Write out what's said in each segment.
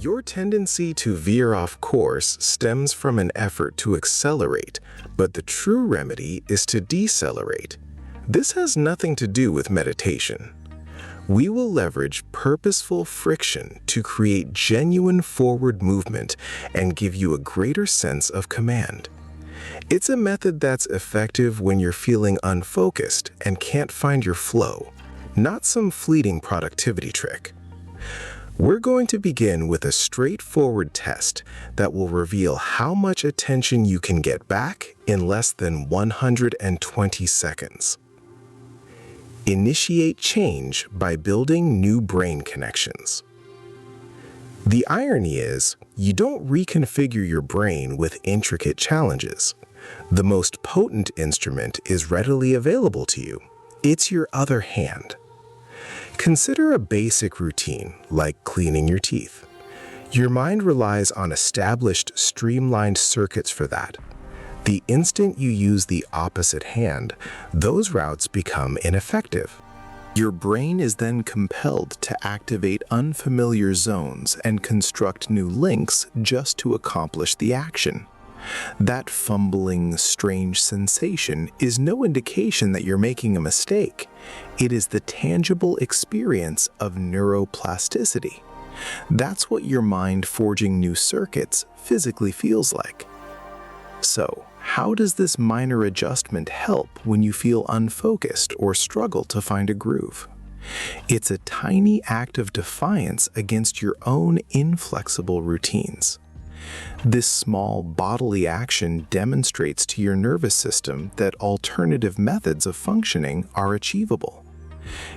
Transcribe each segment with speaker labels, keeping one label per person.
Speaker 1: Your tendency to veer off course stems from an effort to accelerate, but the true remedy is to decelerate. This has nothing to do with meditation. We will leverage purposeful friction to create genuine forward movement and give you a greater sense of command. It's a method that's effective when you're feeling unfocused and can't find your flow, not some fleeting productivity trick. We're going to begin with a straightforward test that will reveal how much attention you can get back in less than 120 seconds. Initiate change by building new brain connections. The irony is, you don't reconfigure your brain with intricate challenges. The most potent instrument is readily available to you. It's your other hand. Consider a basic routine like cleaning your teeth. Your mind relies on established, streamlined circuits for that. The instant you use the opposite hand, those routes become ineffective. Your brain is then compelled to activate unfamiliar zones and construct new links just to accomplish the action. That fumbling, strange sensation is no indication that you're making a mistake. It is the tangible experience of neuroplasticity. That's what your mind forging new circuits physically feels like. So, how does this minor adjustment help when you feel unfocused or struggle to find a groove? It's a tiny act of defiance against your own inflexible routines. This small bodily action demonstrates to your nervous system that alternative methods of functioning are achievable.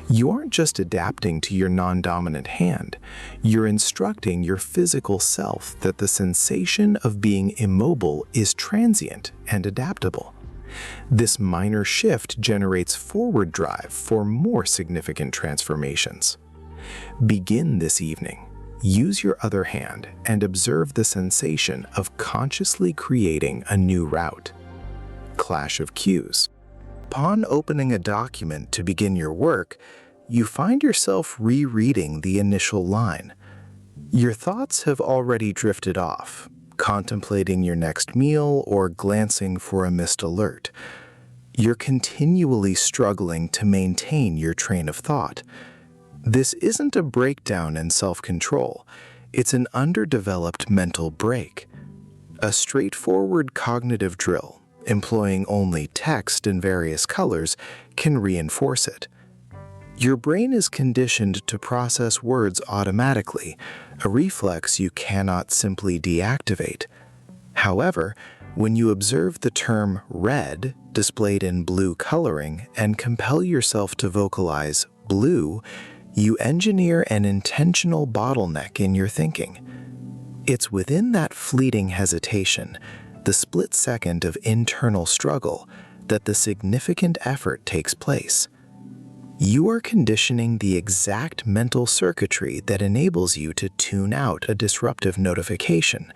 Speaker 1: You aren't just adapting to your non-dominant hand, you're instructing your physical self that the sensation of being immobile is transient and adaptable. This minor shift generates forward drive for more significant transformations. Begin this evening. Use your other hand and observe the sensation of consciously creating a new route. Clash of cues. Upon opening a document to begin your work, you find yourself rereading the initial line. Your thoughts have already drifted off, contemplating your next meal or glancing for a missed alert. You're continually struggling to maintain your train of thought. This isn't a breakdown in self-control, it's an underdeveloped mental break. A straightforward cognitive drill, employing only text in various colors, can reinforce it. Your brain is conditioned to process words automatically, a reflex you cannot simply deactivate. However, when you observe the term red displayed in blue coloring and compel yourself to vocalize blue, you engineer an intentional bottleneck in your thinking. It's within that fleeting hesitation, the split second of internal struggle, that the significant effort takes place. You are conditioning the exact mental circuitry that enables you to tune out a disruptive notification,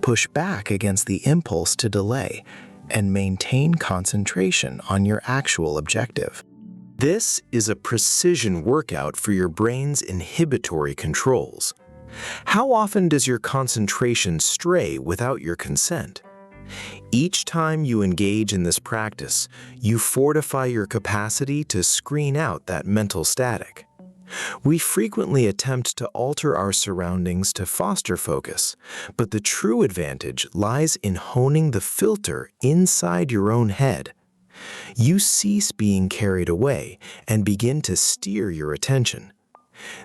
Speaker 1: push back against the impulse to delay, and maintain concentration on your actual objective. This is a precision workout for your brain's inhibitory controls. How often does your concentration stray without your consent? Each time you engage in this practice, you fortify your capacity to screen out that mental static. We frequently attempt to alter our surroundings to foster focus, but the true advantage lies in honing the filter inside your own head. You cease being carried away and begin to steer your attention.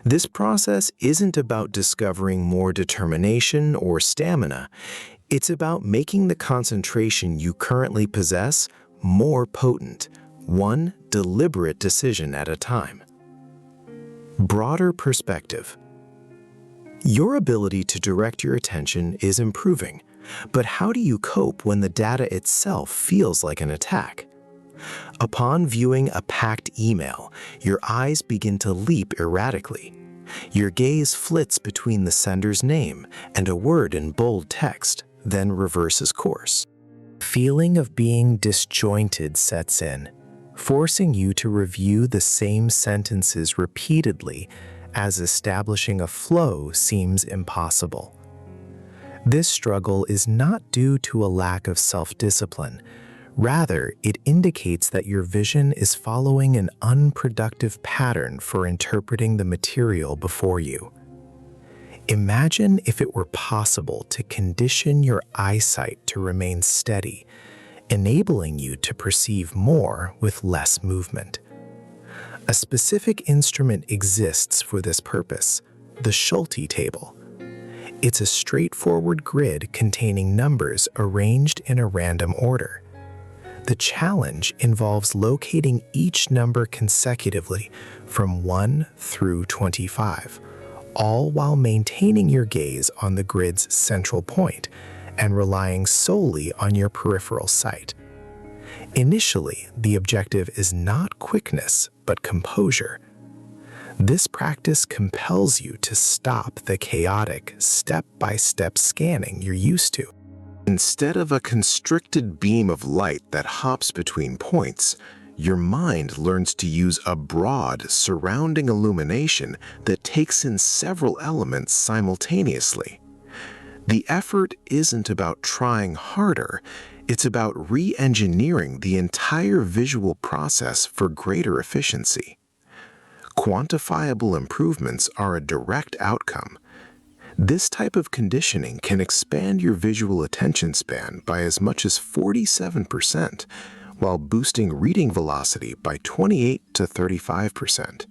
Speaker 1: This process isn't about discovering more determination or stamina. It's about making the concentration you currently possess more potent, one deliberate decision at a time. Broader perspective. Your ability to direct your attention is improving, but how do you cope when the data itself feels like an attack? Upon viewing a packed email, your eyes begin to leap erratically. Your gaze flits between the sender's name and a word in bold text, then reverses course. Feeling of being disjointed sets in, forcing you to review the same sentences repeatedly as establishing a flow seems impossible. This struggle is not due to a lack of self-discipline. Rather, it indicates that your vision is following an unproductive pattern for interpreting the material before you. Imagine if it were possible to condition your eyesight to remain steady, enabling you to perceive more with less movement. A specific instrument exists for this purpose, the Schulte table. It's a straightforward grid containing numbers arranged in a random order. The challenge involves locating each number consecutively from 1 through 25, all while maintaining your gaze on the grid's central point and relying solely on your peripheral sight. Initially, the objective is not quickness, but composure. This practice compels you to stop the chaotic, step-by-step scanning you're used to. Instead of a constricted beam of light that hops between points, your mind learns to use a broad, surrounding illumination that takes in several elements simultaneously. The effort isn't about trying harder, it's about re-engineering the entire visual process for greater efficiency. Quantifiable improvements are a direct outcome. This type of conditioning can expand your visual attention span by as much as 47%, while boosting reading velocity by 28 to 35%.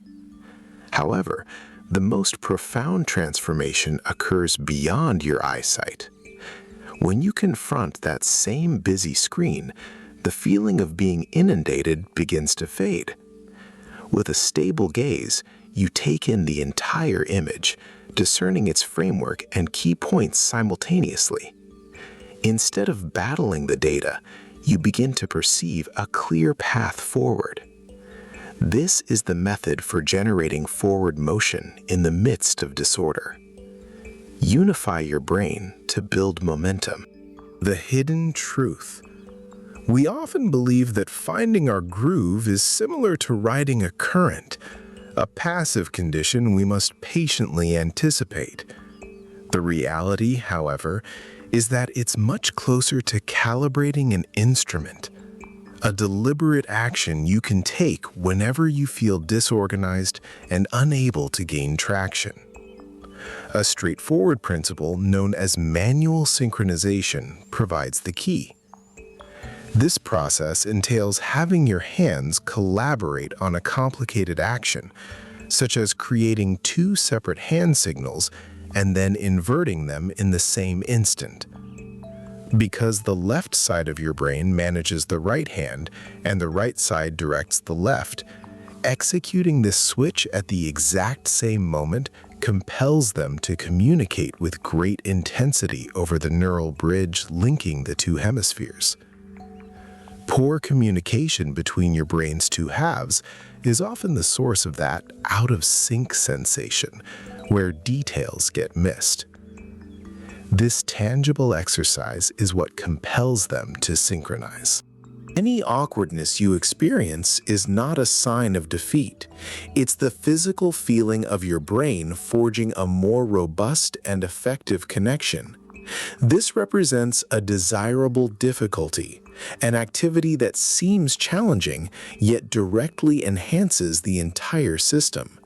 Speaker 1: However, the most profound transformation occurs beyond your eyesight. When you confront that same busy screen, the feeling of being inundated begins to fade. With a stable gaze, you take in the entire image, discerning its framework and key points simultaneously. Instead of battling the data, you begin to perceive a clear path forward. This is the method for generating forward motion in the midst of disorder. Unify your brain to build momentum. The hidden truth. We often believe that finding our groove is similar to riding a current, a passive condition we must patiently anticipate. The reality, however, is that it's much closer to calibrating an instrument, a deliberate action you can take whenever you feel disorganized and unable to gain traction. A straightforward principle known as manual synchronization provides the key. This process entails having your hands collaborate on a complicated action, such as creating two separate hand signals and then inverting them in the same instant. Because the left side of your brain manages the right hand and the right side directs the left, executing this switch at the exact same moment compels them to communicate with great intensity over the neural bridge linking the two hemispheres. Poor communication between your brain's two halves is often the source of that out-of-sync sensation, where details get missed. This tangible exercise is what compels them to synchronize. Any awkwardness you experience is not a sign of defeat. It's the physical feeling of your brain forging a more robust and effective connection. This represents a desirable difficulty, an activity that seems challenging yet directly enhances the entire system.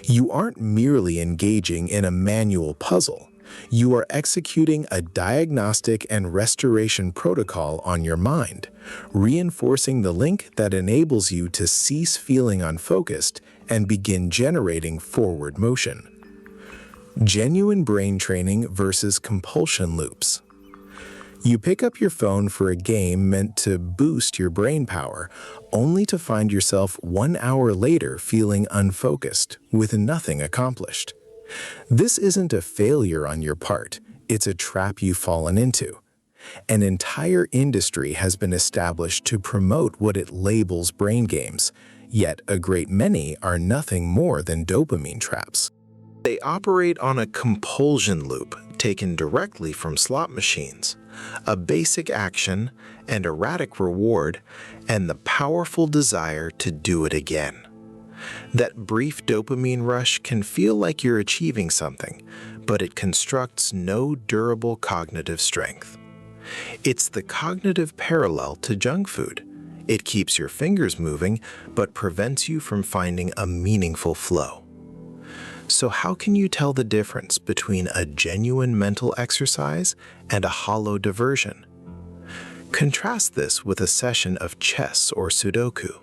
Speaker 1: You aren't merely engaging in a manual puzzle. You are executing a diagnostic and restoration protocol on your mind, reinforcing the link that enables you to cease feeling unfocused and begin generating forward motion. Genuine brain training versus compulsion loops. You pick up your phone for a game meant to boost your brain power, only to find yourself 1 hour later feeling unfocused, with nothing accomplished. This isn't a failure on your part, it's a trap you've fallen into. An entire industry has been established to promote what it labels brain games, yet a great many are nothing more than dopamine traps. They operate on a compulsion loop taken directly from slot machines, a basic action, an erratic reward, and the powerful desire to do it again. That brief dopamine rush can feel like you're achieving something, but it constructs no durable cognitive strength. It's the cognitive parallel to junk food. It keeps your fingers moving, but prevents you from finding a meaningful flow. So how can you tell the difference between a genuine mental exercise and a hollow diversion? Contrast this with a session of chess or Sudoku.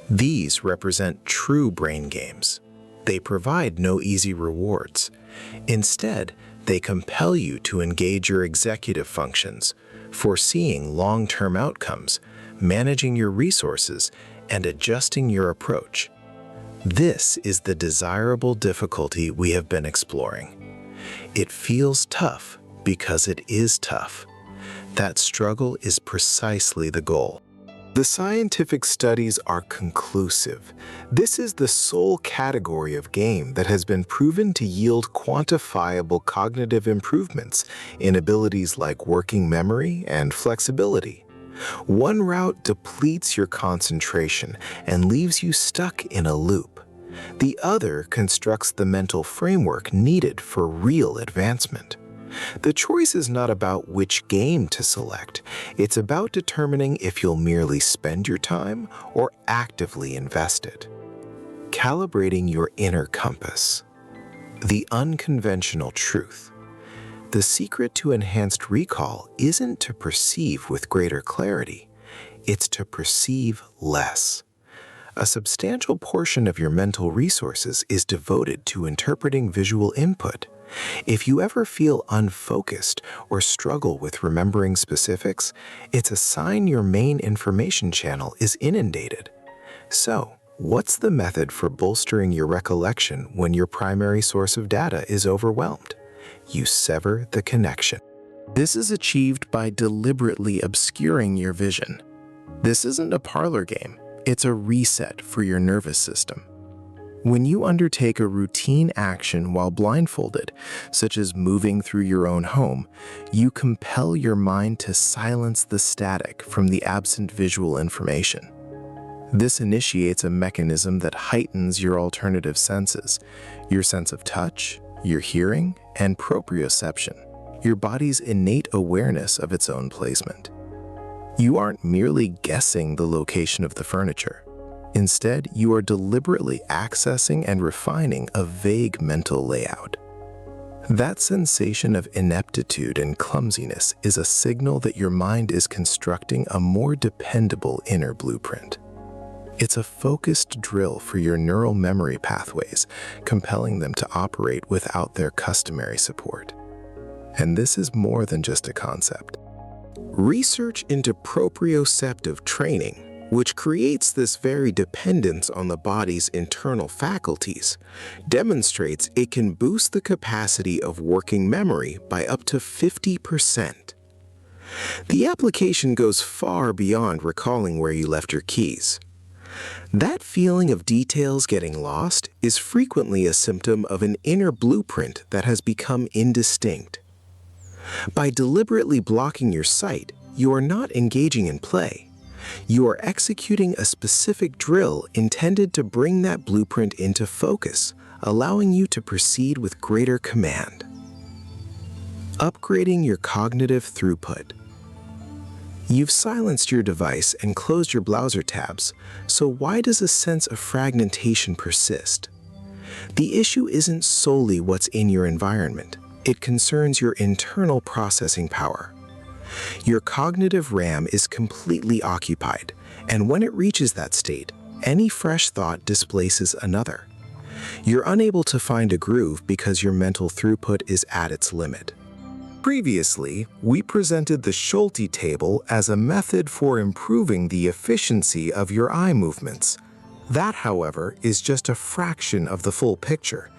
Speaker 1: These represent true brain games. They provide no easy rewards. Instead, they compel you to engage your executive functions, foreseeing long-term outcomes, managing your resources, and adjusting your approach. This is the desirable difficulty we have been exploring. It feels tough because it is tough. That struggle is precisely the goal. The scientific studies are conclusive. This is the sole category of game that has been proven to yield quantifiable cognitive improvements in abilities like working memory and flexibility. One route depletes your concentration and leaves you stuck in a loop. The other constructs the mental framework needed for real advancement. The choice is not about which game to select. It's about determining if you'll merely spend your time or actively invest it. Calibrating your inner compass. The unconventional truth. The secret to enhanced recall isn't to perceive with greater clarity. It's to perceive less. A substantial portion of your mental resources is devoted to interpreting visual input. If you ever feel unfocused or struggle with remembering specifics, it's a sign your main information channel is inundated. So, what's the method for bolstering your recollection when your primary source of data is overwhelmed? You sever the connection. This is achieved by deliberately obscuring your vision. This isn't a parlor game. It's a reset for your nervous system. When you undertake a routine action while blindfolded, such as moving through your own home, you compel your mind to silence the static from the absent visual information. This initiates a mechanism that heightens your alternative senses, your sense of touch, your hearing, and proprioception, your body's innate awareness of its own placement. You aren't merely guessing the location of the furniture. Instead, you are deliberately accessing and refining a vague mental layout. That sensation of ineptitude and clumsiness is a signal that your mind is constructing a more dependable inner blueprint. It's a focused drill for your neural memory pathways, compelling them to operate without their customary support. And this is more than just a concept. Research into proprioceptive training, which creates this very dependence on the body's internal faculties, demonstrates it can boost the capacity of working memory by up to 50%. The application goes far beyond recalling where you left your keys. That feeling of details getting lost is frequently a symptom of an inner blueprint that has become indistinct. By deliberately blocking your sight, you are not engaging in play. You are executing a specific drill intended to bring that blueprint into focus, allowing you to proceed with greater command. Upgrading your cognitive throughput. You've silenced your device and closed your browser tabs, so why does a sense of fragmentation persist? The issue isn't solely what's in your environment. It concerns your internal processing power. Your cognitive RAM is completely occupied, and when it reaches that state, any fresh thought displaces another. You're unable to find a groove because your mental throughput is at its limit. Previously, we presented the Schulte table as a method for improving the efficiency of your eye movements. That, however, is just a fraction of the full picture.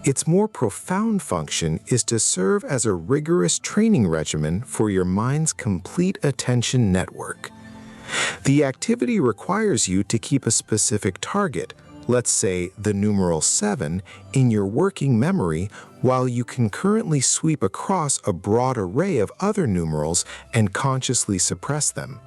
Speaker 1: Its more profound function is to serve as a rigorous training regimen for your mind's complete attention network. The activity requires you to keep a specific target, let's say the numeral 7, in your working memory while you concurrently sweep across a broad array of other numerals and consciously suppress them.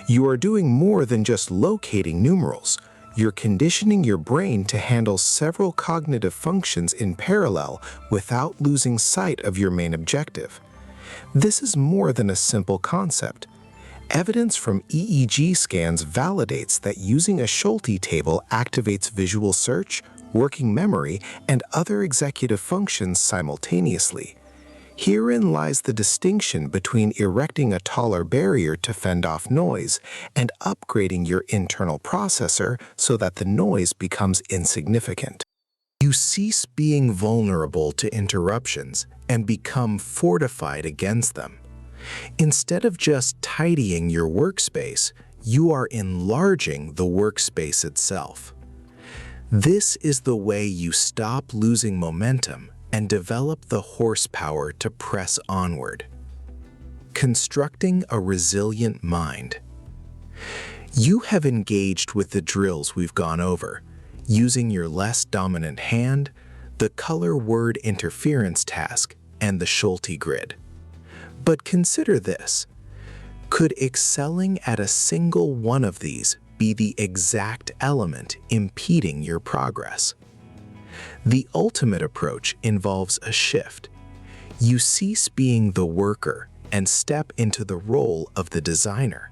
Speaker 1: You are doing more than just locating numerals. You're conditioning your brain to handle several cognitive functions in parallel without losing sight of your main objective. This is more than a simple concept. Evidence from EEG scans validates that using a Schulte table activates visual search, working memory, and other executive functions simultaneously. Herein lies the distinction between erecting a taller barrier to fend off noise and upgrading your internal processor so that the noise becomes insignificant. You cease being vulnerable to interruptions and become fortified against them. Instead of just tidying your workspace, you are enlarging the workspace itself. This is the way you stop losing momentum and develop the horsepower to press onward. Constructing a resilient mind. You have engaged with the drills we've gone over, using your less dominant hand, the color-word interference task, and the Schulte grid. But consider this. Could excelling at a single one of these be the exact element impeding your progress? The ultimate approach involves a shift. You cease being the worker and step into the role of the designer.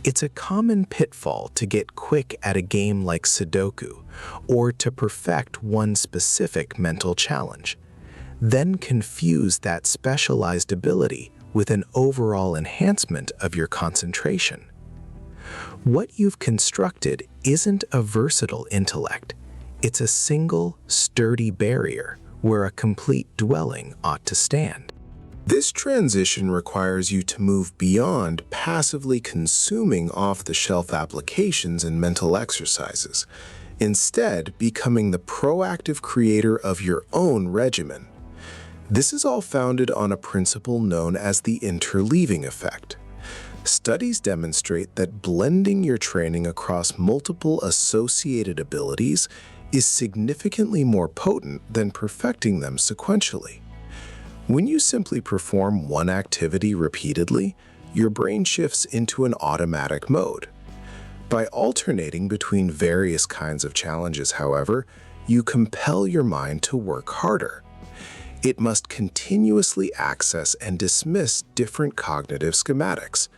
Speaker 1: It's a common pitfall to get quick at a game like Sudoku or to perfect one specific mental challenge, then confuse that specialized ability with an overall enhancement of your concentration. What you've constructed isn't a versatile intellect. It's a single, sturdy barrier where a complete dwelling ought to stand. This transition requires you to move beyond passively consuming off-the-shelf applications and mental exercises, instead becoming the proactive creator of your own regimen. This is all founded on a principle known as the interleaving effect. Studies demonstrate that blending your training across multiple associated abilities is significantly more potent than perfecting them sequentially. When you simply perform one activity repeatedly, your brain shifts into an automatic mode. By alternating between various kinds of challenges, however, you compel your mind to work harder. It must continuously access and dismiss different cognitive schematics,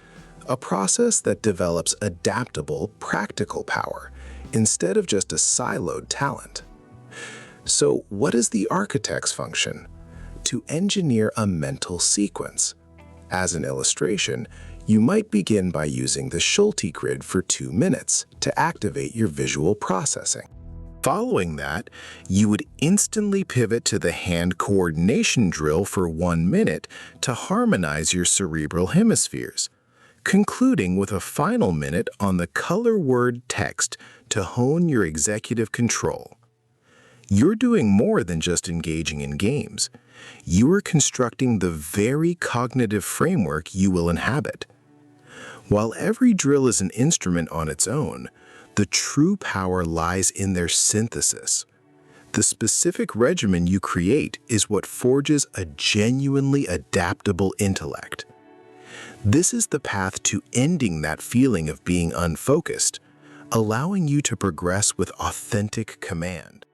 Speaker 1: a process that develops adaptable, practical power instead of just a siloed talent. So, what is the architect's function? To engineer a mental sequence. As an illustration, you might begin by using the Schulte grid for 2 minutes to activate your visual processing. Following that, you would instantly pivot to the hand coordination drill for 1 minute to harmonize your cerebral hemispheres, concluding with a final minute on the color word text to hone your executive control. You're doing more than just engaging in games. You are constructing the very cognitive framework you will inhabit. While every drill is an instrument on its own, the true power lies in their synthesis. The specific regimen you create is what forges a genuinely adaptable intellect. This is the path to ending that feeling of being unfocused, allowing you to progress with authentic command.